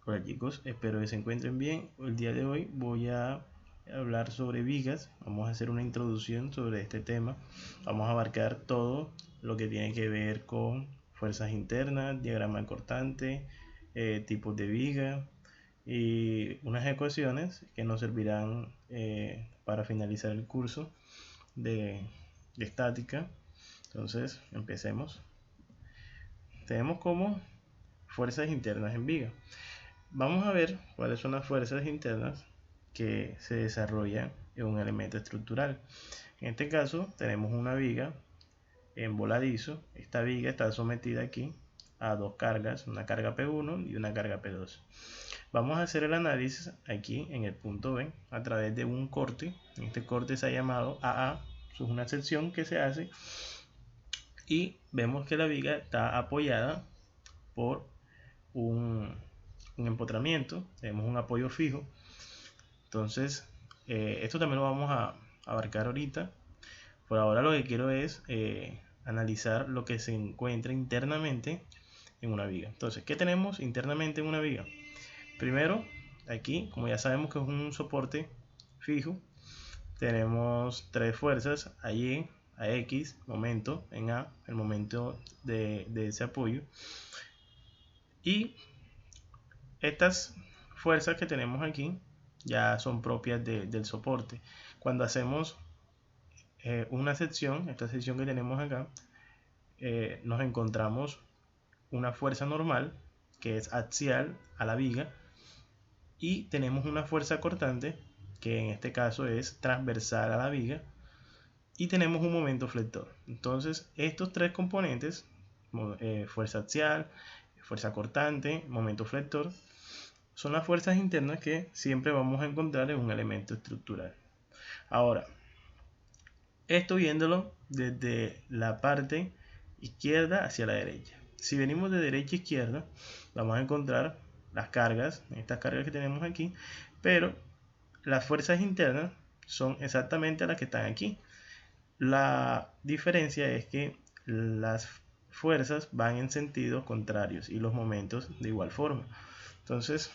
Hola chicos, espero que se encuentren bien. El día de hoy voy a hablar sobre vigas. Vamos a hacer una introducción sobre este tema. Vamos a abarcar todo lo que tiene que ver con fuerzas internas, diagrama cortante, tipos de viga y unas ecuaciones que nos servirán para finalizar el curso de estática. Entonces, empecemos. Tenemos como fuerzas internas en viga. Vamos a ver cuáles son las fuerzas internas que se desarrollan en un elemento estructural. En este caso tenemos una viga en voladizo. Esta viga está sometida aquí a dos cargas, una carga P1 y una carga P2. Vamos a hacer el análisis aquí en el punto B a través de un corte. Este corte se ha llamado AA, es una sección que se hace y vemos que la viga está apoyada por un empotramiento, tenemos un apoyo fijo. Entonces esto también lo vamos a abarcar ahorita. Por ahora lo que quiero es analizar lo que se encuentra internamente en una viga. Entonces, ¿qué tenemos internamente en una viga? Primero, aquí, como ya sabemos que es un soporte fijo, tenemos tres fuerzas, a Y, a X, momento en A, el momento de ese apoyo. Y estas fuerzas que tenemos aquí ya son propias del soporte. Cuando hacemos una sección, esta sección que tenemos acá, nos encontramos una fuerza normal que es axial a la viga y tenemos una fuerza cortante que en este caso es transversal a la viga y tenemos un momento flector. Entonces estos tres componentes, fuerza axial, fuerza cortante, momento flector, son las fuerzas internas que siempre vamos a encontrar en un elemento estructural. Ahora, esto viéndolo desde la parte izquierda hacia la derecha. Si venimos de derecha a izquierda, vamos a encontrar las cargas, estas cargas que tenemos aquí, pero las fuerzas internas son exactamente las que están aquí. La diferencia es que las fuerzas van en sentidos contrarios y los momentos de igual forma. Entonces,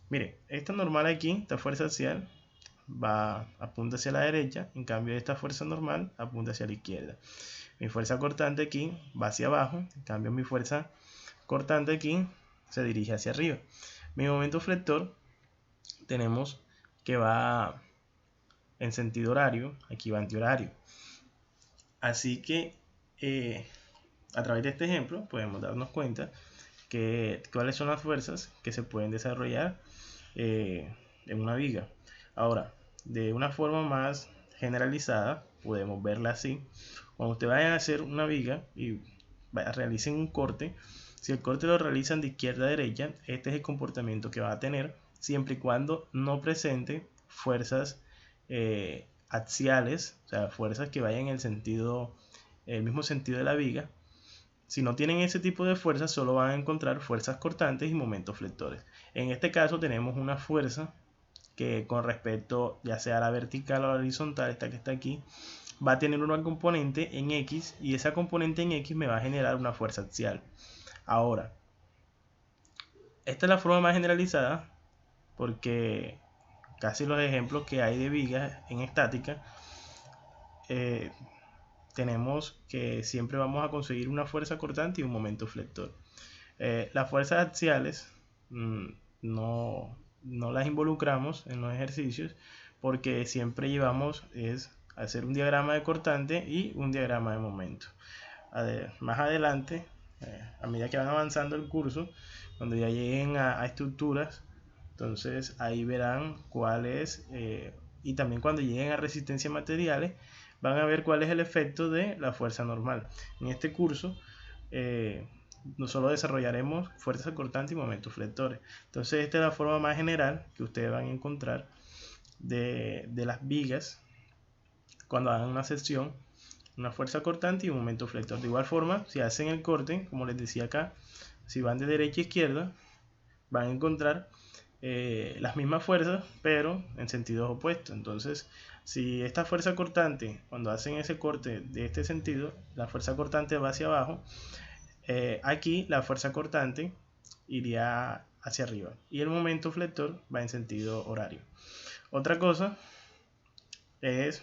mire, esta normal aquí, esta fuerza axial, apunta hacia la derecha, en cambio esta fuerza normal apunta hacia la izquierda. Mi fuerza cortante aquí va hacia abajo, en cambio mi fuerza cortante aquí se dirige hacia arriba. Mi momento flector tenemos que va en sentido horario, aquí va antihorario. Así que a través de este ejemplo podemos darnos cuenta que cuáles son las fuerzas que se pueden desarrollar en una viga. Ahora, de una forma más generalizada, podemos verla así. Cuando ustedes vayan a hacer una viga y realicen un corte, si el corte lo realizan de izquierda a derecha, este es el comportamiento que va a tener, siempre y cuando no presente fuerzas axiales, o sea, fuerzas que vayan en el mismo sentido de la viga. Si no tienen ese tipo de fuerzas, solo van a encontrar fuerzas cortantes y momentos flectores. En este caso tenemos una fuerza que con respecto ya sea a la vertical o a la horizontal, esta que está aquí, va a tener una componente en X y esa componente en X me va a generar una fuerza axial. Ahora, esta es la forma más generalizada porque casi los ejemplos que hay de vigas en estática tenemos que siempre vamos a conseguir una fuerza cortante y un momento flector. Las fuerzas axiales no las involucramos en los ejercicios porque siempre llevamos es hacer un diagrama de cortante y un diagrama de momento. Más adelante, a medida que van avanzando el curso, cuando ya lleguen a estructuras, entonces ahí verán cuál es, y también cuando lleguen a resistencia a materiales, van a ver cuál es el efecto de la fuerza normal. En este curso, no solo desarrollaremos fuerzas cortantes y momentos flectores. Entonces esta es la forma más general que ustedes van a encontrar de las vigas cuando hagan una sección, una fuerza cortante y un momento flector. De igual forma, si hacen el corte, como les decía acá, si van de derecha a izquierda, van a encontrar las mismas fuerzas, pero en sentidos opuestos. Entonces, si esta fuerza cortante, cuando hacen ese corte de este sentido, la fuerza cortante va hacia abajo, aquí la fuerza cortante iría hacia arriba y el momento flector va en sentido horario. Otra cosa es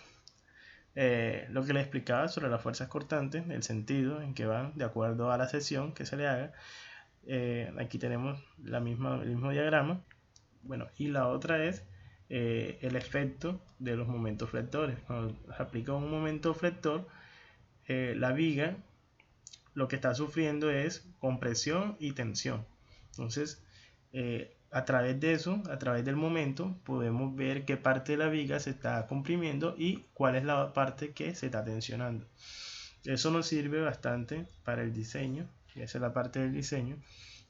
lo que les explicaba sobre las fuerzas cortantes, el sentido en que van de acuerdo a la sección que se le haga. Aquí tenemos el mismo diagrama. Bueno, y la otra es el efecto de los momentos flectores. Cuando se aplica un momento flector, la viga lo que está sufriendo es compresión y tensión. Entonces, a través de eso, a través del momento, podemos ver qué parte de la viga se está comprimiendo y cuál es la parte que se está tensionando. Eso nos sirve bastante para el diseño, y esa es la parte del diseño.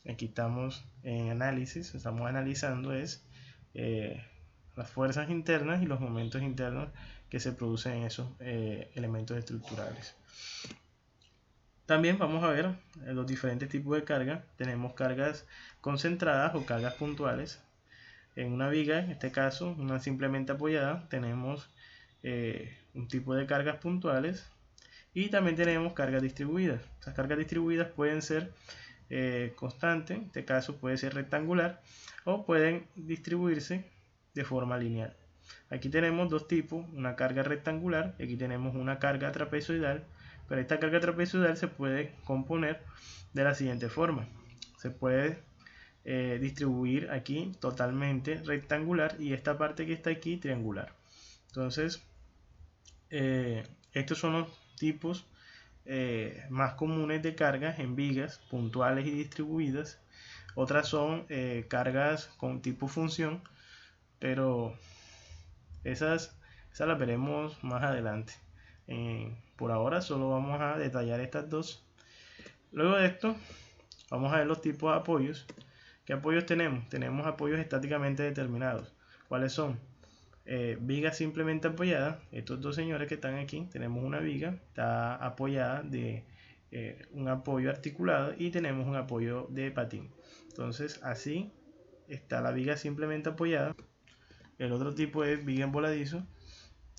Aquí estamos en análisis, estamos analizando las fuerzas internas y los momentos internos que se producen en esos elementos estructurales. También vamos a ver los diferentes tipos de carga. Tenemos cargas concentradas o cargas puntuales. En una viga, en este caso, una simplemente apoyada, tenemos un tipo de cargas puntuales y también tenemos cargas distribuidas. Esas cargas distribuidas pueden ser constantes, en este caso puede ser rectangular, o pueden distribuirse de forma lineal. Aquí tenemos dos tipos, una carga rectangular y aquí tenemos una carga trapezoidal. Pero esta carga trapezoidal se puede componer de la siguiente forma. Se puede distribuir aquí totalmente rectangular y esta parte que está aquí triangular. Entonces, estos son los tipos más comunes de cargas en vigas puntuales y distribuidas. Otras son cargas con tipo función, pero esas las veremos más adelante. Por ahora solo vamos a detallar estas dos. Luego de esto vamos a ver los tipos de apoyos. ¿Qué apoyos tenemos? Tenemos apoyos estáticamente determinados. ¿Cuáles son? Vigas simplemente apoyadas. Estos dos señores que están aquí, tenemos una viga, está apoyada de un apoyo articulado y tenemos un apoyo de patín. Entonces así está la viga simplemente apoyada. El otro tipo es viga en voladizo.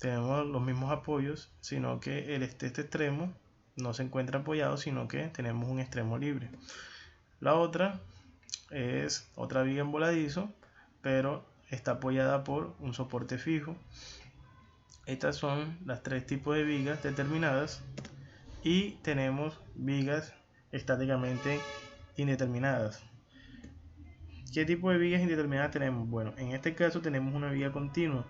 Tenemos los mismos apoyos, sino que este extremo no se encuentra apoyado, sino que tenemos un extremo libre. La otra es otra viga en voladizo, pero está apoyada por un soporte fijo. Estas son las tres tipos de vigas determinadas y tenemos vigas estáticamente indeterminadas. ¿Qué tipo de vigas indeterminadas tenemos? Bueno, en este caso tenemos una viga continua.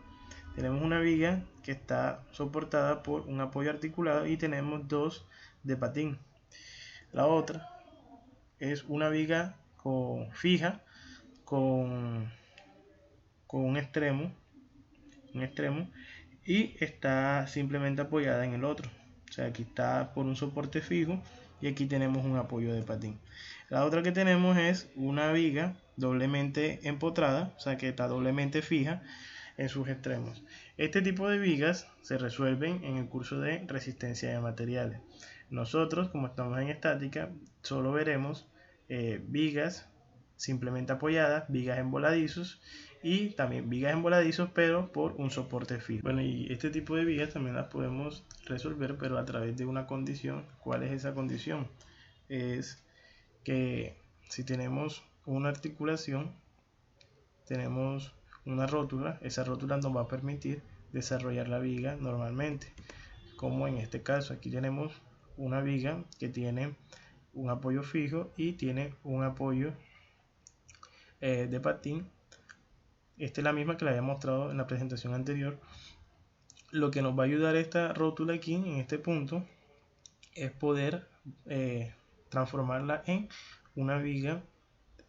Tenemos una viga que está soportada por un apoyo articulado y tenemos dos de patín. La otra es una viga fija con un extremo y está simplemente apoyada en el otro. O sea, aquí está por un soporte fijo y aquí tenemos un apoyo de patín. La otra que tenemos es una viga doblemente empotrada, o sea que está doblemente fija en sus extremos. Este tipo de vigas se resuelven en el curso de resistencia de materiales. Nosotros, como estamos en estática, solo veremos vigas simplemente apoyadas, vigas en voladizos y también vigas en voladizos pero por un soporte fijo. Bueno, y este tipo de vigas también las podemos resolver pero a través de una condición. ¿Cuál es esa condición? Es que si tenemos una articulación, tenemos una rótula, esa rótula nos va a permitir desarrollar la viga normalmente, como en este caso. Aquí tenemos una viga que tiene un apoyo fijo y tiene un apoyo de patín. Esta es la misma que la había mostrado en la presentación anterior. Lo que nos va a ayudar esta rótula aquí en este punto es poder transformarla en una viga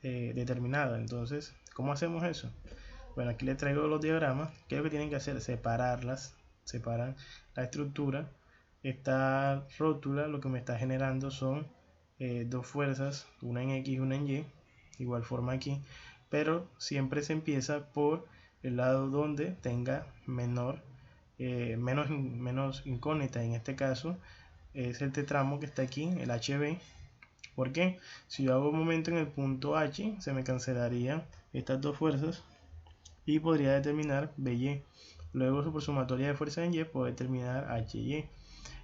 determinada. Entonces, ¿cómo hacemos eso? Bueno, aquí les traigo los diagramas. ¿Qué es lo que tienen que hacer? Separan la estructura. Esta rótula lo que me está generando son dos fuerzas, una en X y una en Y, igual forma aquí, pero siempre se empieza por el lado donde tenga menos incógnita. En este caso es este tramo que está aquí, el HB. ¿Por qué? Si yo hago un momento en el punto H, se me cancelarían estas dos fuerzas y podría determinar BY. Luego por sumatoria de fuerza en Y puedo determinar HY.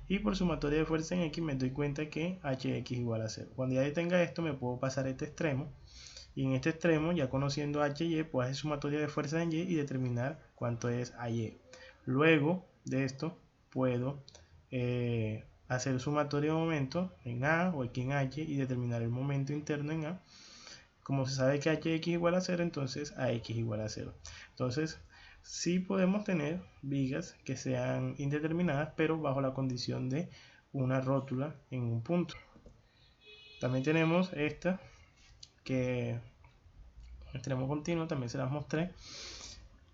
Y por sumatoria de fuerza en X me doy cuenta que HX igual a 0. Cuando ya tenga esto me puedo pasar este extremo Y en este extremo, ya conociendo HY, puedo hacer sumatoria de fuerzas en Y y determinar cuánto es AY. Luego de esto, puedo hacer sumatoria de momento en A o aquí en H y determinar el momento interno en A. Como se sabe que HX igual a 0, entonces AX igual a 0. Entonces, sí podemos tener vigas que sean indeterminadas, pero bajo la condición de una rótula en un punto. También tenemos esta, que extremo continuo, también se las mostré.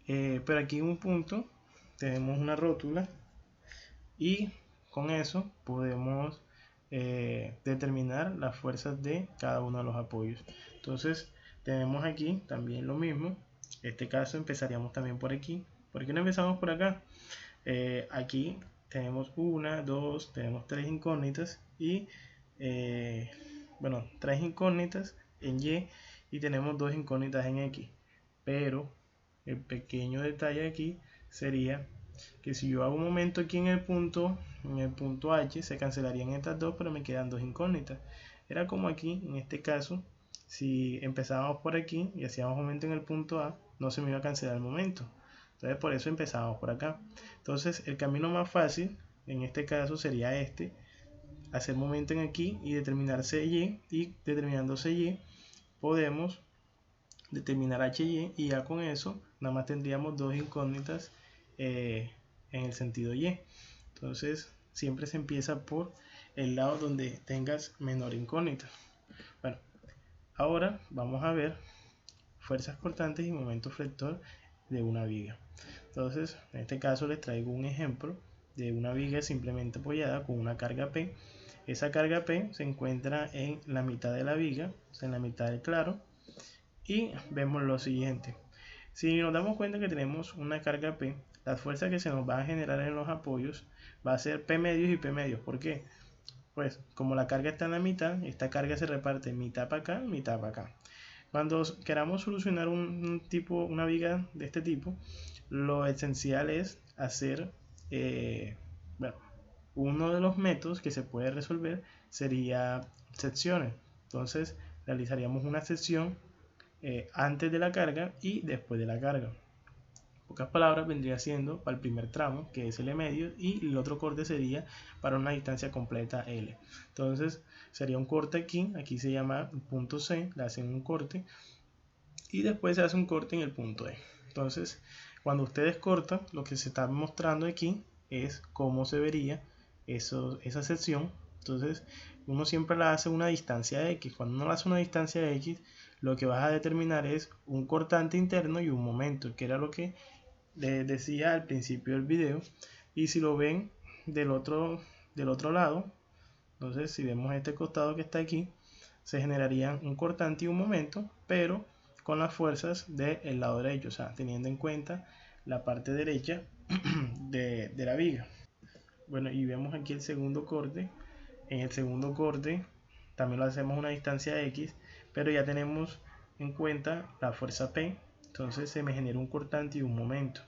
Pero aquí en un punto tenemos una rótula y con eso podemos determinar las fuerzas de cada uno de los apoyos. Entonces tenemos aquí también lo mismo. En este caso empezaríamos también por aquí. ¿Por qué no empezamos por acá? Aquí tenemos una, dos, tenemos tres incógnitas y bueno, tres incógnitas en Y y tenemos dos incógnitas en X. Pero el pequeño detalle aquí sería que si yo hago un momento aquí en el punto H, se cancelarían estas dos, pero me quedan dos incógnitas. Era como aquí, en este caso, si empezábamos por aquí y hacíamos un momento en el punto A, no se me iba a cancelar el momento. Entonces por eso empezábamos por acá. Entonces el camino más fácil, en este caso, sería este. Hacer momento en aquí y determinar CY, y determinando CY podemos determinar HY y ya con eso nada más tendríamos dos incógnitas en el sentido Y. Entonces siempre se empieza por el lado donde tengas menor incógnita. Bueno, ahora vamos a ver fuerzas cortantes y momento flector de una viga. Entonces en este caso les traigo un ejemplo de una viga simplemente apoyada con una carga P. Esa carga P se encuentra en la mitad de la viga, o sea, en la mitad del claro, y vemos lo siguiente. Si nos damos cuenta que tenemos una carga P, la fuerza que se nos va a generar en los apoyos va a ser P medios y P medios. ¿Por qué? Pues como la carga está en la mitad, esta carga se reparte mitad para acá, mitad para acá. Cuando queramos solucionar una viga de este tipo, lo esencial es hacer, bueno, uno de los métodos que se puede resolver sería secciones. Entonces realizaríamos una sección antes de la carga y después de la carga. En pocas palabras, vendría siendo para el primer tramo, que es L medio, y el otro corte sería para una distancia completa L. Entonces sería un corte aquí se llama punto C, le hacen un corte y después se hace un corte en el punto E. Entonces cuando ustedes cortan, lo que se está mostrando aquí es cómo se vería esa sección. Entonces uno siempre la hace a una distancia X. Cuando uno la hace a una distancia X, lo que vas a determinar es un cortante interno y un momento, que era lo que les decía al principio del video. Y si lo ven del otro lado, entonces si vemos este costado que está aquí, se generarían un cortante y un momento, pero con las fuerzas del lado derecho, o sea, teniendo en cuenta la parte derecha de la viga. Bueno, y vemos aquí el segundo corte. En el segundo corte también lo hacemos a una distancia X, pero ya tenemos en cuenta la fuerza P, entonces se me genera un cortante y un momento.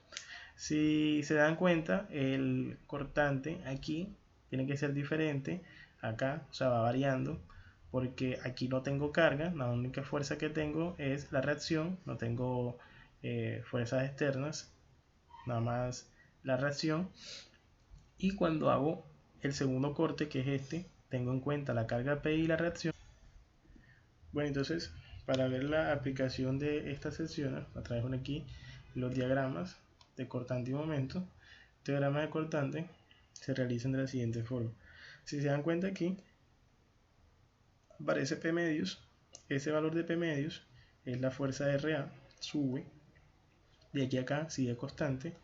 Si se dan cuenta, el cortante aquí tiene que ser diferente acá, o sea, va variando, porque aquí no tengo carga, la única fuerza que tengo es la reacción, no tengo fuerzas externas, nada más la reacción. Y cuando hago el segundo corte, que es este, tengo en cuenta la carga P y la reacción. Bueno, entonces para ver la aplicación de estas secciones, a través de aquí los diagramas de cortante y momento. Este diagrama de cortante se realizan de la siguiente forma. Si se dan cuenta aquí, aparece P medios. Ese valor de P medios es la fuerza RA, sube. De aquí a acá sigue constante.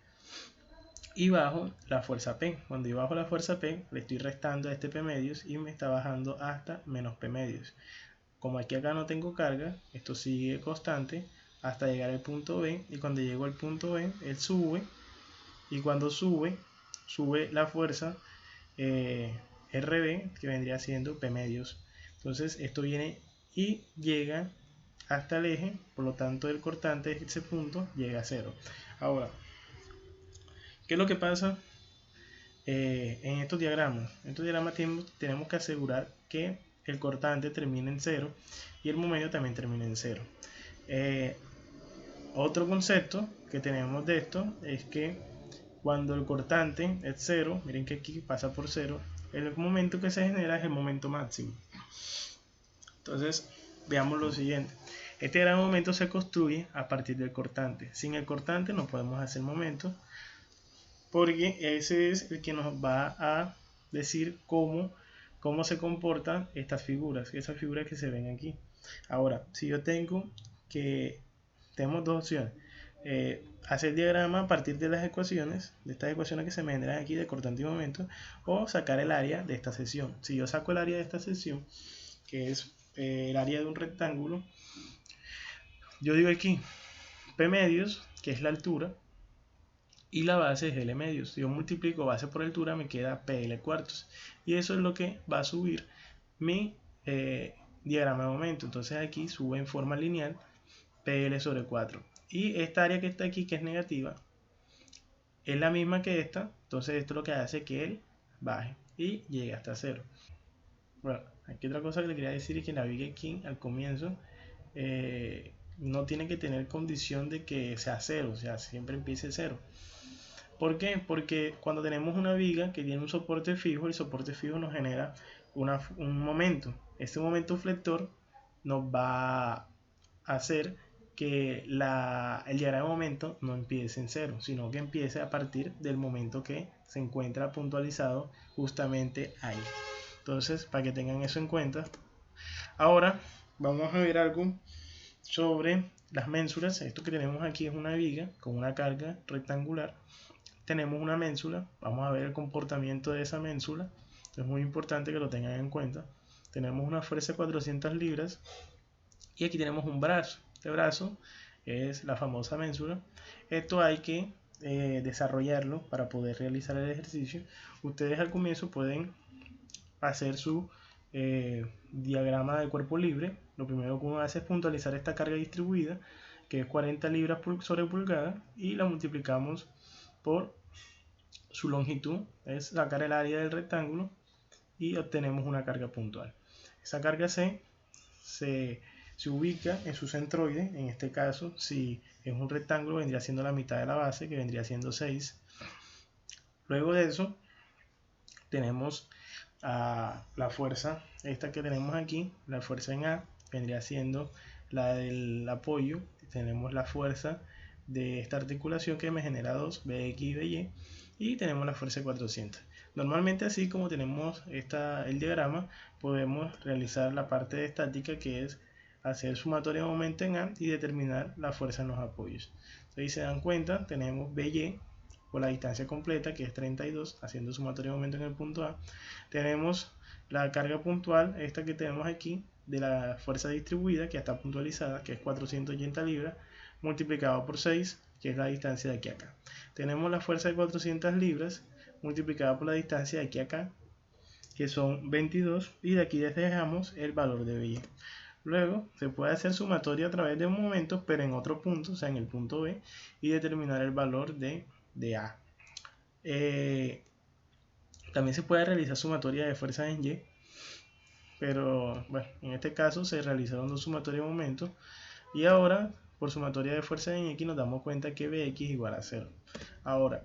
Y bajo la fuerza P. Cuando yo bajo la fuerza P, le estoy restando a este P medios y me está bajando hasta menos P medios. Como aquí acá no tengo carga, esto sigue constante hasta llegar al punto B, y cuando llego al punto B, él sube, y cuando sube la fuerza RB, que vendría siendo P medios. Entonces esto viene y llega hasta el eje, por lo tanto el cortante de ese punto llega a 0. Ahora, ¿qué es lo que pasa en estos diagramas? En estos diagramas tenemos que asegurar que el cortante termine en 0 y el momento también termina en 0. Otro concepto que tenemos de esto es que cuando el cortante es 0, miren que aquí pasa por 0, el momento que se genera es el momento máximo. Entonces, veamos lo siguiente. Este gran momento se construye a partir del cortante. Sin el cortante no podemos hacer momento, porque ese es el que nos va a decir cómo se comportan estas figuras que se ven aquí. Ahora, si yo tenemos dos opciones. Hacer diagrama a partir de las ecuaciones, de estas ecuaciones que se me generan aquí de cortante y momento, o sacar el área de esta sección. Si yo saco el área de esta sección, que es el área de un rectángulo, yo digo aquí P medios, que es la altura, y la base es L medios. Si yo multiplico base por altura, me queda PL cuartos, y eso es lo que va a subir mi diagrama de momento. Entonces aquí sube en forma lineal PL sobre 4, y esta área que está aquí, que es negativa, es la misma que esta. Entonces esto lo que hace es que él baje y llegue hasta 0. Bueno, aquí otra cosa que le quería decir es que navegue aquí al comienzo no tiene que tener condición de que sea 0, o sea, siempre empiece 0. ¿Por qué? Porque cuando tenemos una viga que tiene un soporte fijo, el soporte fijo nos genera un momento. Este momento flector nos va a hacer que el diagrama de momento no empiece en 0, sino que empiece a partir del momento que se encuentra puntualizado justamente ahí. Entonces, para que tengan eso en cuenta. Ahora vamos a ver algo sobre las ménsulas. Esto que tenemos aquí es una viga con una carga rectangular. Tenemos una ménsula, vamos a ver el comportamiento de esa ménsula. Es muy importante que lo tengan en cuenta. Tenemos una fuerza de 400 libras y aquí tenemos un brazo. Este brazo es la famosa ménsula. Esto hay que desarrollarlo para poder realizar el ejercicio. Ustedes al comienzo pueden hacer su diagrama de cuerpo libre. Lo primero que uno hace es puntualizar esta carga distribuida, que es 40 libras sobre pulgada, y la multiplicamos por su longitud, es sacar el área del rectángulo, y obtenemos una carga puntual. Esa carga C se ubica en su centroide. En este caso, si es un rectángulo, vendría siendo la mitad de la base, que vendría siendo 6. Luego de eso, tenemos la fuerza, esta que tenemos aquí, la fuerza en A, vendría siendo la del apoyo. Tenemos la fuerza de esta articulación que me genera 2, BX y BY, y tenemos la fuerza de 400. Normalmente, así como tenemos el diagrama, podemos realizar la parte de estática, que es hacer sumatoria de momento en A y determinar la fuerza en los apoyos. Entonces, si se dan cuenta, tenemos BY por la distancia completa, que es 32, haciendo sumatoria de momento en el punto A. Tenemos la carga puntual, esta que tenemos aquí, de la fuerza distribuida, que está puntualizada, que es 480 libras, multiplicado por 6, que es la distancia de aquí a acá. Tenemos la fuerza de 400 libras, multiplicada por la distancia de aquí a acá, que son 22, y de aquí despejamos el valor de BY. Luego se puede hacer sumatoria a través de un momento, pero en otro punto, o sea en el punto B, y determinar el valor de A. También se puede realizar sumatoria de fuerzas en Y, pero bueno, en este caso se realizaron dos sumatorias de momento, y ahora por sumatoria de fuerzas en X nos damos cuenta que Bx igual a 0. Ahora,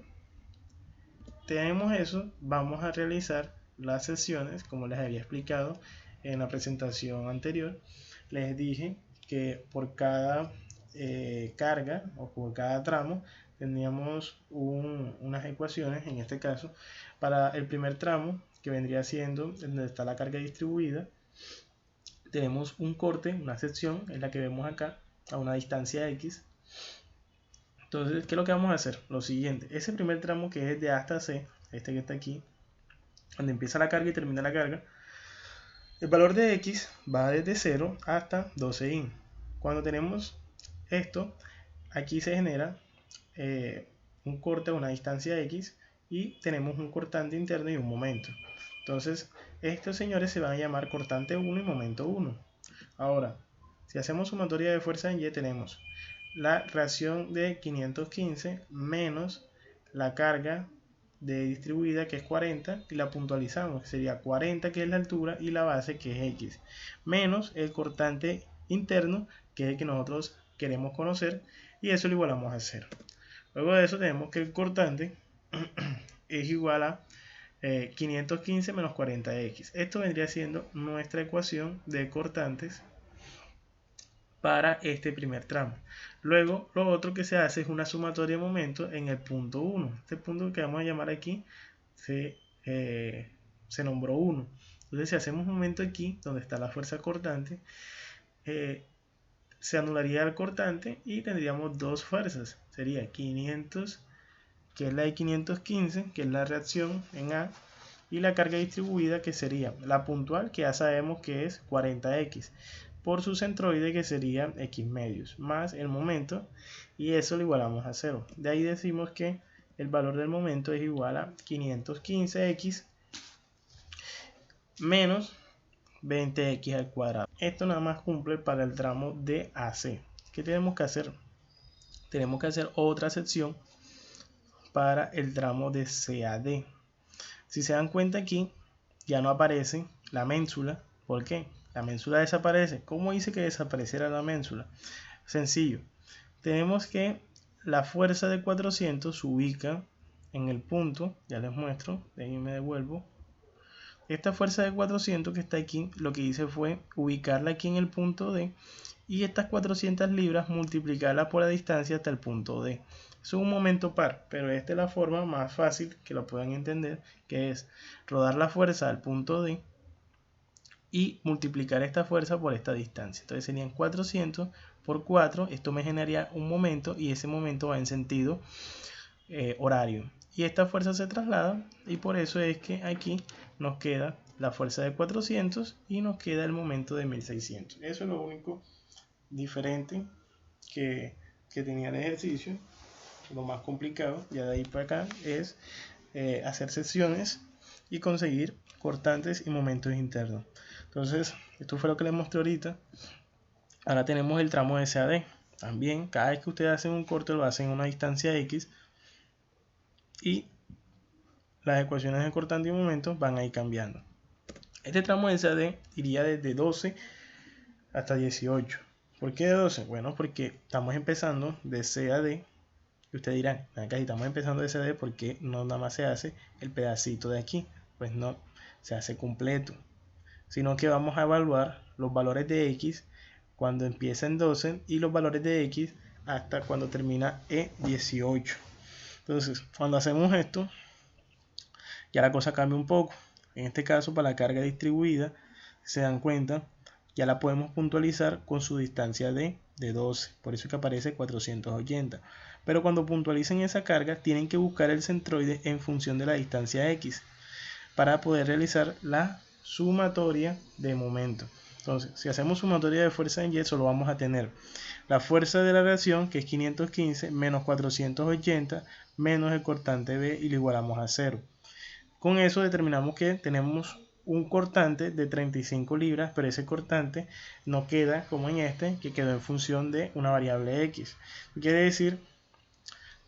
tenemos eso, vamos a realizar las secciones, como les había explicado en la presentación anterior. Les dije que por cada carga o por cada tramo tendríamos unas ecuaciones. En este caso, para el primer tramo, que vendría siendo donde está la carga distribuida, tenemos un corte, una sección, es la que vemos acá, a una distancia X. Entonces, ¿qué es lo que vamos a hacer? Lo siguiente, ese primer tramo, que es de A hasta C, este que está aquí, donde empieza la carga y termina la carga, el valor de X va desde 0 hasta 12i. Cuando tenemos esto, aquí se genera un corte a una distancia X, y tenemos un cortante interno y un momento. Entonces, estos señores se van a llamar cortante 1 y momento 1. Ahora, si hacemos sumatoria de fuerza en Y, tenemos la reacción de 515 menos la carga de distribuida, que es 40, y la puntualizamos. Sería 40, que es la altura, y la base, que es x, menos el cortante interno, que es el que nosotros queremos conocer, y eso lo igualamos a 0. Luego de eso tenemos que el cortante es igual a 515 menos 40x. Esto vendría siendo nuestra ecuación de cortantes para este primer tramo. Luego, lo otro que se hace es una sumatoria de momentos en el punto 1. Este punto que vamos a llamar aquí se nombró 1. Entonces, si hacemos un momento aquí, donde está la fuerza cortante, se anularía el cortante y tendríamos dos fuerzas. Sería 500, que es la de 515, que es la reacción en A, y la carga distribuida, que sería la puntual, que ya sabemos que es 40x, por su centroide, que sería x medios, más el momento, y eso lo igualamos a 0. De ahí decimos que el valor del momento es igual a 515x menos 20x al cuadrado. Esto nada más cumple para el tramo de AC. ¿Qué tenemos que hacer? Tenemos que hacer otra sección para el tramo de CAD. Si se dan cuenta aquí, ya no aparece la ménsula. ¿Por qué? La ménsula desaparece. ¿Cómo hice que desapareciera la ménsula? Sencillo. Tenemos que la fuerza de 400 se ubica en el punto. Ya les muestro. De ahí me devuelvo. Esta fuerza de 400 que está aquí, lo que hice fue ubicarla aquí en el punto D. Y estas 400 libras multiplicarla por la distancia hasta el punto D. Es un momento par, pero esta es la forma más fácil que lo puedan entender, que es rodar la fuerza al punto D y multiplicar esta fuerza por esta distancia. Entonces serían 400 por 4, esto me generaría un momento y ese momento va en sentido horario. Y esta fuerza se traslada y por eso es que aquí nos queda la fuerza de 400 y nos queda el momento de 1600. Eso es lo único diferente que tenía el ejercicio. Lo más complicado ya de ahí para acá es hacer secciones y conseguir cortantes y momentos internos. Entonces esto fue lo que les mostré ahorita. Ahora tenemos el tramo de CAD. También cada vez que ustedes hacen un corte lo hacen a una distancia X y las ecuaciones de cortante y momento van a ir cambiando. Este tramo de CAD iría desde 12 hasta 18. ¿Por qué de 12? Bueno, porque estamos empezando de CAD. Y ustedes dirán, acá estamos empezando de CAD, ¿por qué no nada más se hace el pedacito de aquí? Pues no, se hace completo. Sino que vamos a evaluar los valores de X cuando empieza en 12 y los valores de X hasta cuando termina en 18. Entonces, cuando hacemos esto, ya la cosa cambia un poco. En este caso, para la carga distribuida, se dan cuenta, ya la podemos puntualizar con su distancia de 12. Por eso es que aparece 480. Pero cuando puntualicen esa carga, tienen que buscar el centroide en función de la distancia X para poder realizar la sumatoria de momento. Entonces, si hacemos sumatoria de fuerza en Y, solo vamos a tener la fuerza de la reacción, que es 515, menos 480, menos el cortante B, y lo igualamos a 0. Con eso determinamos que tenemos un cortante de 35 libras, pero ese cortante no queda como en este, que quedó en función de una variable X. Quiere decir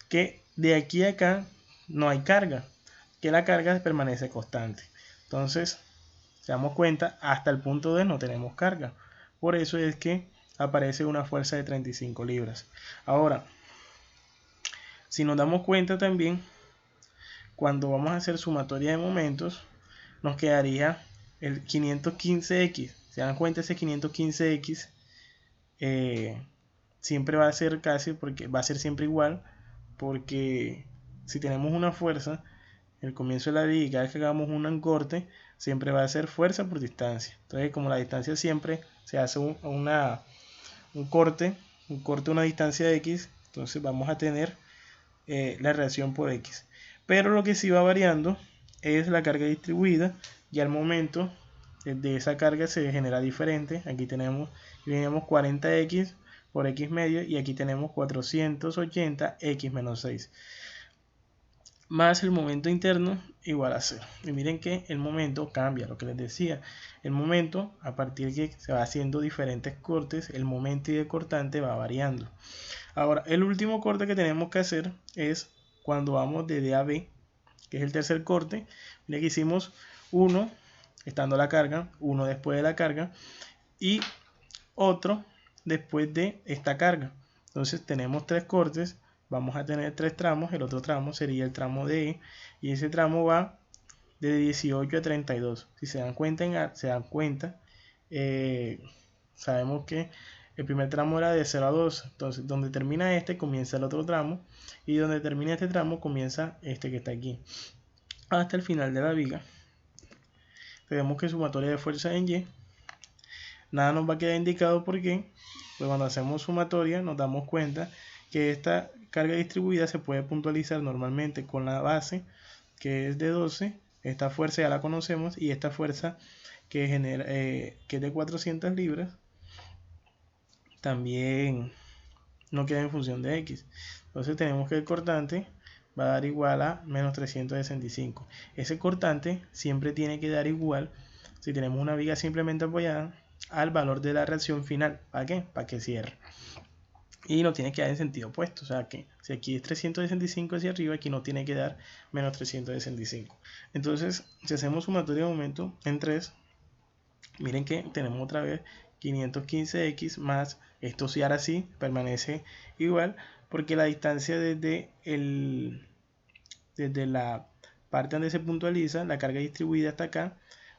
que de aquí a acá no hay carga, que la carga permanece constante. Entonces, se damos cuenta, hasta el punto D no tenemos carga. Por eso es que aparece una fuerza de 35 libras. Ahora, si nos damos cuenta también, cuando vamos a hacer sumatoria de momentos, nos quedaría el 515x. Se dan cuenta, ese 515x siempre va a ser casi, porque va a ser siempre igual, porque si tenemos una fuerza, el comienzo de la viga, cada vez que hagamos un corte, siempre va a ser fuerza por distancia. Entonces, como la distancia siempre se hace un corte a una distancia de X, entonces vamos a tener la reacción por X. Pero lo que sí va variando es la carga distribuida, y al momento de esa carga se genera diferente. Aquí tenemos 40x por x medio, y aquí tenemos 480x menos 6 más el momento interno igual a 0. Y miren que el momento cambia, lo que les decía, el momento, a partir de que se va haciendo diferentes cortes, el momento y el cortante va variando. Ahora, el último corte que tenemos que hacer es cuando vamos de D a B, que que es el tercer corte. Mira que hicimos uno estando la carga, uno después de la carga y otro después de esta carga. Entonces tenemos 3 cortes, vamos a tener 3 tramos, el otro tramo sería el tramo D y ese tramo va de 18 a 32. Si se dan cuenta, sabemos que el primer tramo era de 0 a 2, entonces donde termina este comienza el otro tramo y donde termina este tramo comienza este que está aquí hasta el final de la viga. Vemos que sumatoria de fuerza en Y, nada nos va a quedar indicado porque pues cuando hacemos sumatoria nos damos cuenta que esta carga distribuida se puede puntualizar normalmente con la base que es de 12, esta fuerza ya la conocemos y esta fuerza que genera que es de 400 libras también no queda en función de X. Entonces tenemos que el cortante va a dar igual a menos 365. Ese cortante siempre tiene que dar igual, si tenemos una viga simplemente apoyada, al valor de la reacción final. ¿Para qué? Para que cierre. Y no tiene que dar en sentido opuesto. O sea que si aquí es 365 hacia arriba, aquí no tiene que dar menos 365. Entonces, si hacemos sumatoria de momento en 3, miren que tenemos otra vez 515x más, esto sí ahora sí permanece igual, porque la distancia desde la parte donde se puntualiza, la carga distribuida hasta acá,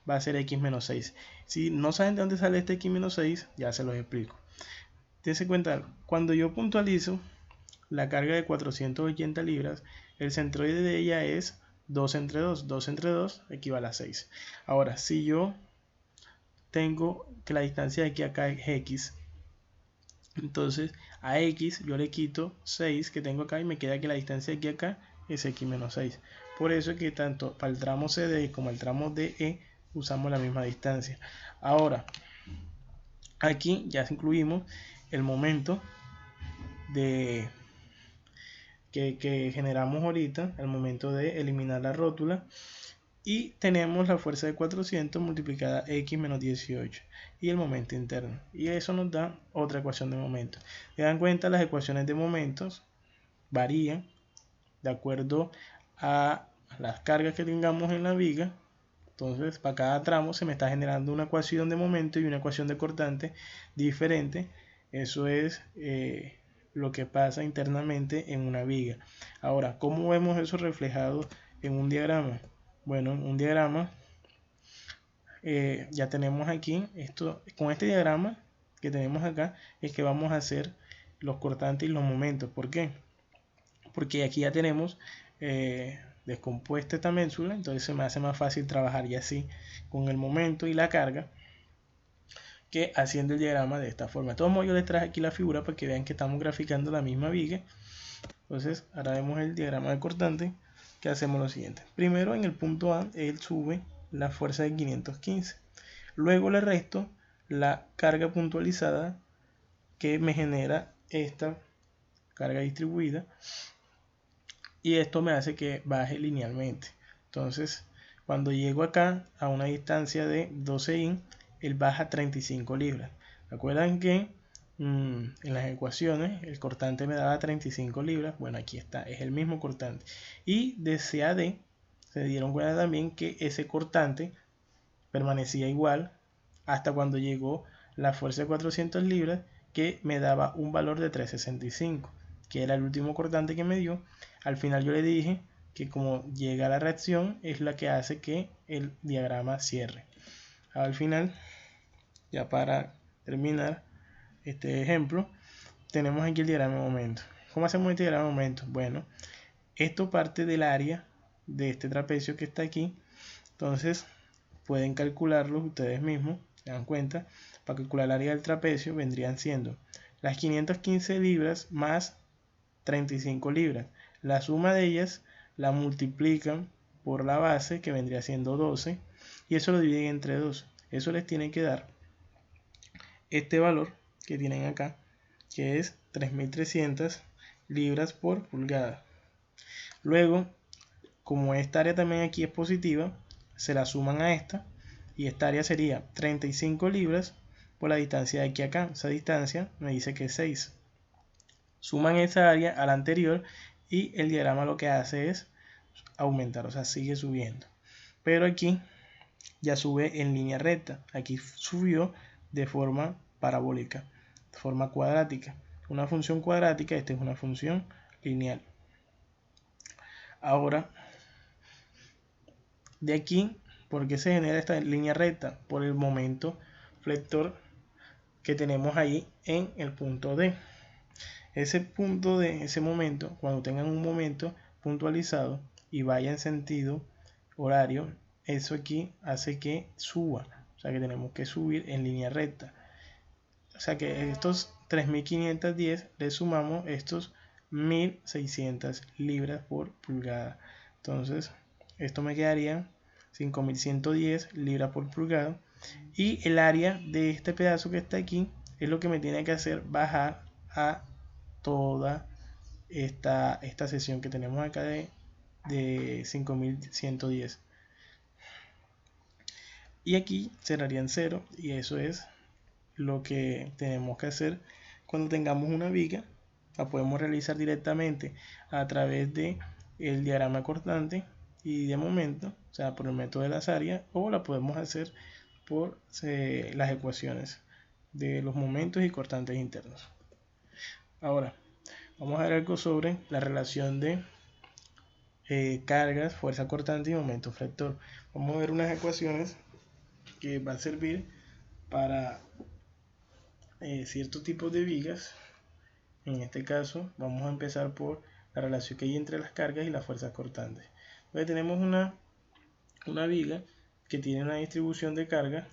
va a ser x menos 6. Si no saben de dónde sale este x menos 6, ya se los explico. Dense cuenta, cuando yo puntualizo la carga de 480 libras, el centroide de ella es 2 entre 2. 2 entre 2 equivale a 6. Ahora, si yo tengo que la distancia de aquí a acá es x, entonces a x yo le quito 6 que tengo acá y me queda que la distancia de aquí a acá es x menos 6. Por eso es que tanto para el tramo CD como el tramo DE usamos la misma distancia. Ahora, aquí ya incluimos el momento de que generamos ahorita, el momento de eliminar la rótula, y tenemos la fuerza de 400 multiplicada x menos 18 y el momento interno, y eso nos da otra ecuación de momento. Se dan cuenta, las ecuaciones de momentos varían de acuerdo a las cargas que tengamos en la viga. Entonces para cada tramo se me está generando una ecuación de momento y una ecuación de cortante diferente. Eso es lo que pasa internamente en una viga. Ahora, ¿cómo vemos eso reflejado en un diagrama? Bueno, en un diagrama ya tenemos aquí, con este diagrama que tenemos acá, es que vamos a hacer los cortantes y los momentos. ¿Por qué? Porque aquí ya tenemos descompuesta esta ménsula, entonces se me hace más fácil trabajar ya así con el momento y la carga que haciendo el diagrama de esta forma. De todos modos, yo les traje aquí la figura para que vean que estamos graficando la misma viga. Entonces ahora vemos el diagrama de cortante, que hacemos lo siguiente. Primero en el punto A él sube la fuerza de 515, luego le resto la carga puntualizada que me genera esta carga distribuida y esto me hace que baje linealmente. Entonces cuando llego acá a una distancia de 12 in, él baja 35 libras. ¿Recuerdan que en las ecuaciones el cortante me daba 35 libras? Bueno, aquí está, es el mismo cortante. Y de CAD se dieron cuenta también que ese cortante permanecía igual hasta cuando llegó la fuerza de 400 libras, que me daba un valor de 365, que era el último cortante que me dio. Al final yo le dije que como llega la reacción es la que hace que el diagrama cierre. Al final, ya para terminar este ejemplo, tenemos aquí el diagrama de momento. ¿Cómo hacemos este diagrama de momento? Bueno, esto parte del área de este trapecio que está aquí. Entonces pueden calcularlo ustedes mismos, se dan cuenta. Para calcular el área del trapecio vendrían siendo las 515 libras más 35 libras. La suma de ellas la multiplican por la base, que vendría siendo 12, y eso lo dividen entre 2. Eso les tiene que dar este valor que tienen acá, que es 3300 libras por pulgada. Luego, como esta área también aquí es positiva, se la suman a esta, y esta área sería 35 libras por la distancia de aquí a acá. Esa distancia me dice que es 6. Suman esa área a la anterior y el diagrama lo que hace es aumentar, o sea, sigue subiendo. Pero aquí ya sube en línea recta, aquí subió de forma parabólica, de forma cuadrática. Una función cuadrática, esta es una función lineal. Ahora, de aquí, ¿por qué se genera esta línea recta? Por el momento flector que tenemos ahí en el punto D. Ese punto D, ese momento, cuando tengan un momento puntualizado y vaya en sentido horario, eso aquí hace que suba. O sea que tenemos que subir en línea recta. O sea que estos 3.510 le sumamos estos 1.600 libras por pulgada. Entonces, esto me quedaría 5.110 libras por pulgada. Y el área de este pedazo que está aquí es lo que me tiene que hacer bajar a toda esta sección que tenemos acá de 5.110. Y aquí cerrarían 0 y eso es lo que tenemos que hacer cuando tengamos una viga. La podemos realizar directamente a través de el diagrama cortante y de momento, o sea, por el método de las áreas, o la podemos hacer por las ecuaciones de los momentos y cortantes internos. Ahora, vamos a ver algo sobre la relación de cargas, fuerza cortante y momento flector. Vamos a ver unas ecuaciones que van a servir para ciertos tipos de vigas. En este caso vamos a empezar por la relación que hay entre las cargas y las fuerzas cortantes. Entonces tenemos una viga que tiene una distribución de carga,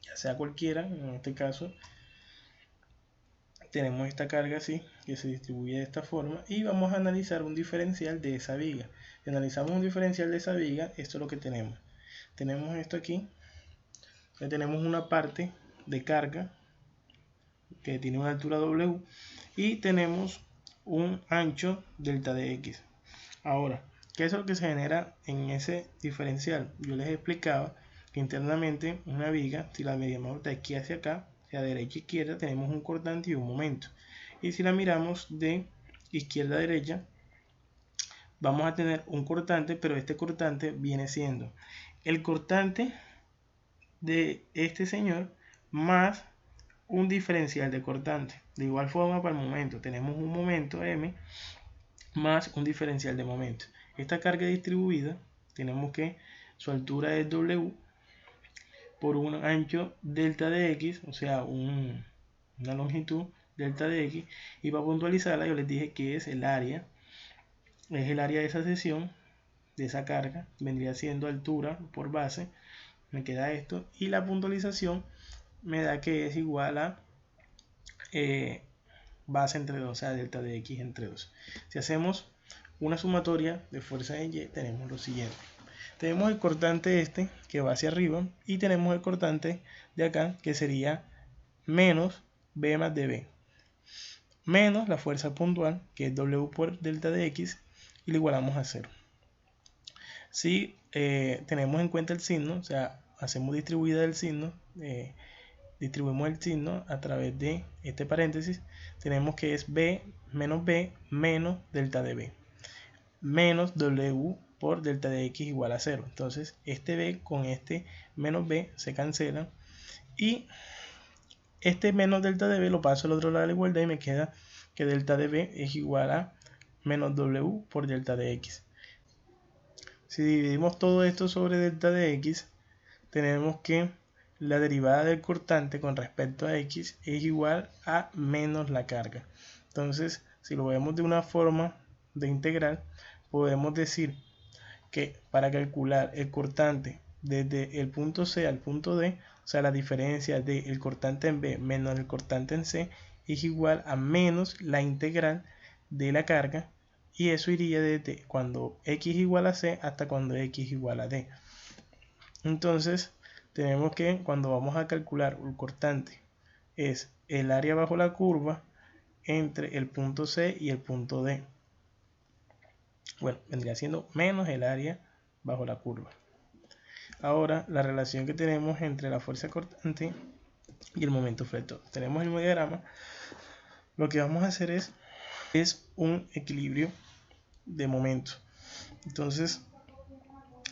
ya sea cualquiera. En este caso tenemos esta carga así, que se distribuye de esta forma, y vamos a analizar un diferencial de esa viga. Si analizamos un diferencial de esa viga, esto es lo que tenemos. Tenemos esto aquí, tenemos una parte de carga que tiene una altura W y tenemos un ancho delta de X. Ahora, ¿qué es lo que se genera en ese diferencial? Yo les explicaba que internamente una viga, si la medimos de aquí hacia acá, hacia derecha e izquierda, tenemos un cortante y un momento. Y si la miramos de izquierda a derecha, vamos a tener un cortante, pero este cortante viene siendo el cortante de este señor más un diferencial de cortante. De igual forma, para el momento tenemos un momento M más un diferencial de momento. Esta carga distribuida tenemos que su altura es W por un ancho delta de X, o sea, una longitud delta de X, y para puntualizarla yo les dije que es el área de esa sección, de esa carga, vendría siendo altura por base, me queda esto, y la puntualización me da que es igual a base entre 2, o sea, delta de X entre 2. Si hacemos una sumatoria de fuerza en Y, tenemos lo siguiente. Tenemos el cortante este que va hacia arriba y tenemos el cortante de acá que sería menos B más dB menos la fuerza puntual que es W por delta de X y lo igualamos a 0. Si tenemos en cuenta el signo, o sea, hacemos distribuida el signo, distribuimos el signo a través de este paréntesis, tenemos que es B menos delta de B menos W por delta de X igual a 0. Entonces este B con este menos B se cancelan y este menos delta de B lo paso al otro lado de la igualdad y me queda que delta de B es igual a menos W por delta de X. Si dividimos todo esto sobre delta de X, tenemos que la derivada del cortante con respecto a X es igual a menos la carga. Entonces, si lo vemos de una forma de integral, podemos decir que para calcular el cortante desde el punto C al punto D, o sea, la diferencia del cortante en B menos el cortante en C, es igual a menos la integral de la carga, y eso iría desde cuando X igual a C hasta cuando X igual a D. Entonces, tenemos que cuando vamos a calcular el cortante es el área bajo la curva entre el punto C y el punto D. Bueno, vendría siendo menos el área bajo la curva. Ahora, la relación que tenemos entre la fuerza cortante y el momento flector. Tenemos el mismo diagrama. Lo que vamos a hacer es un equilibrio de momentos. Entonces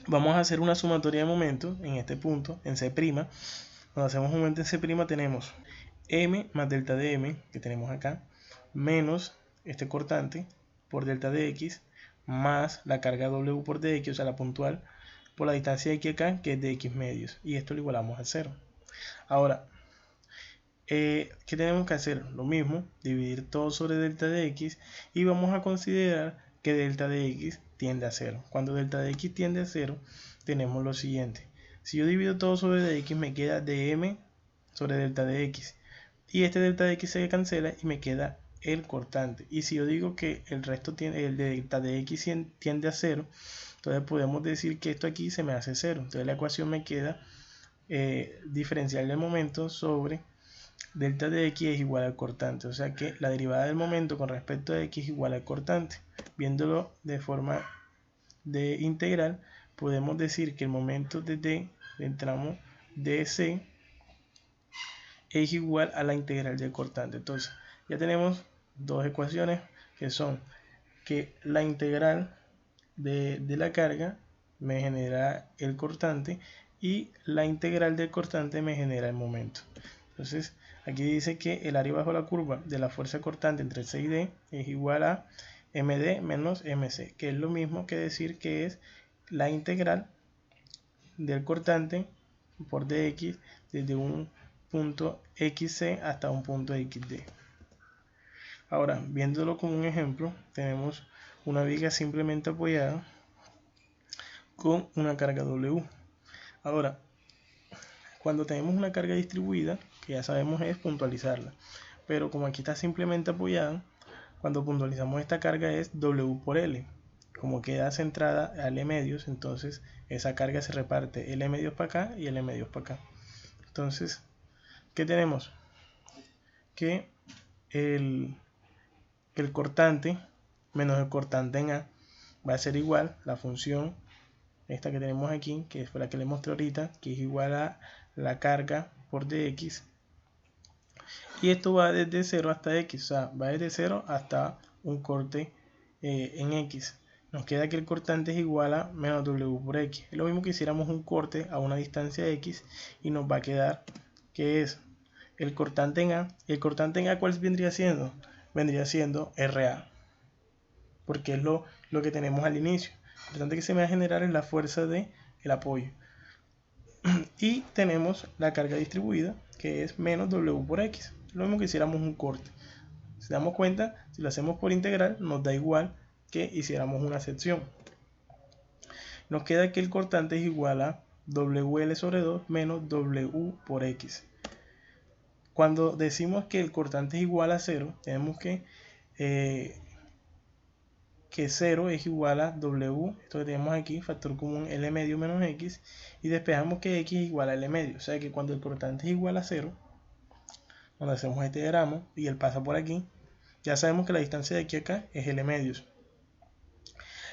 vamos a hacer una sumatoria de momentos en este punto, en C'. Cuando hacemos un momento en C', tenemos M más delta de M, que tenemos acá, menos este cortante por delta de X, más la carga W por dx, o sea la puntual, por la distancia de X acá, que es de X medios. Y esto lo igualamos a 0. Ahora, ¿qué tenemos que hacer? Lo mismo, dividir todo sobre delta de X, y vamos a considerar que delta de X tiende a 0. Cuando delta de X tiende a 0, tenemos lo siguiente. Si yo divido todo sobre dx, me queda dm sobre delta de X. Y este delta de X se cancela y me queda el cortante. Y si yo digo que el resto tiene, el delta de X tiende a 0, entonces podemos decir que esto aquí se me hace 0. Entonces la ecuación me queda diferencial del momento sobre delta de X es igual al cortante. O sea que la derivada del momento con respecto a X es igual al cortante. Viéndolo de forma de integral, podemos decir que el momento de del tramo DC es igual a la integral del cortante. Entonces ya tenemos dos ecuaciones que son que la integral de la carga me genera el cortante y la integral del cortante me genera el momento. Entonces aquí dice que el área bajo la curva de la fuerza cortante entre C y D es igual a MD menos MC, que es lo mismo que decir que es la integral del cortante por dx desde un punto XC hasta un punto XD. Ahora, viéndolo como un ejemplo, tenemos una viga simplemente apoyada con una carga W. Ahora, cuando tenemos una carga distribuida, que ya sabemos es puntualizarla, pero como aquí está simplemente apoyada, cuando puntualizamos esta carga es W por L. Como queda centrada a L medios, entonces esa carga se reparte L medios para acá y L medios para acá. Entonces, ¿qué tenemos? Que el cortante menos el cortante en A va a ser igual la función esta que tenemos aquí, que fue la que le mostré ahorita, que es igual a la carga por dx, y esto va desde 0 hasta x, o sea, va desde 0 hasta un corte en x. Nos queda que el cortante es igual a menos w por x. Es lo mismo que hiciéramos un corte a una distancia x y nos va a quedar que es el cortante en A. ¿El cortante en A cuál vendría siendo? Vendría siendo RA, porque es lo que tenemos al inicio. Lo importante que se me va a generar es la fuerza del apoyo. Y tenemos la carga distribuida, que es menos W por X. Lo mismo que hiciéramos un corte. Si damos cuenta, si lo hacemos por integral, nos da igual que hiciéramos una sección. Nos queda que el cortante es igual a WL sobre 2 menos W por X. Cuando decimos que el cortante es igual a 0, tenemos que 0 es igual a W, esto que tenemos aquí, factor común L medio menos X, y despejamos que X es igual a L medio, o sea que cuando el cortante es igual a 0, cuando hacemos este diagrama y él pasa por aquí, ya sabemos que la distancia de aquí a acá es L medios.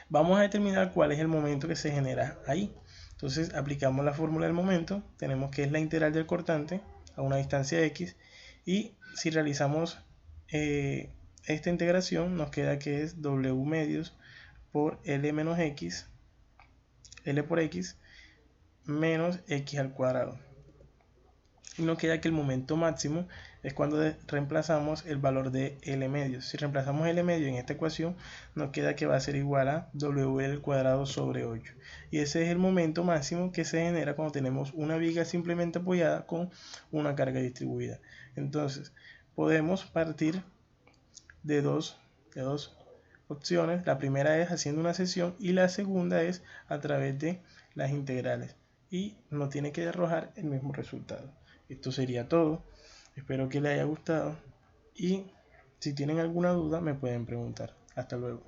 Vamos a determinar cuál es el momento que se genera ahí. Entonces aplicamos la fórmula del momento, tenemos que es la integral del cortante a una distancia X, y si realizamos esta integración nos queda que es W medios por L menos X, L por X, menos X al cuadrado. Y nos queda que el momento máximo es cuando reemplazamos el valor de L medios. Si reemplazamos L medio en esta ecuación, nos queda que va a ser igual a WL al cuadrado sobre 8. Y ese es el momento máximo que se genera cuando tenemos una viga simplemente apoyada con una carga distribuida. Entonces, podemos partir de dos opciones. La primera es haciendo una sección y la segunda es a través de las integrales, y nos tiene que arrojar el mismo resultado. Esto sería todo, espero que les haya gustado y si tienen alguna duda me pueden preguntar. Hasta luego.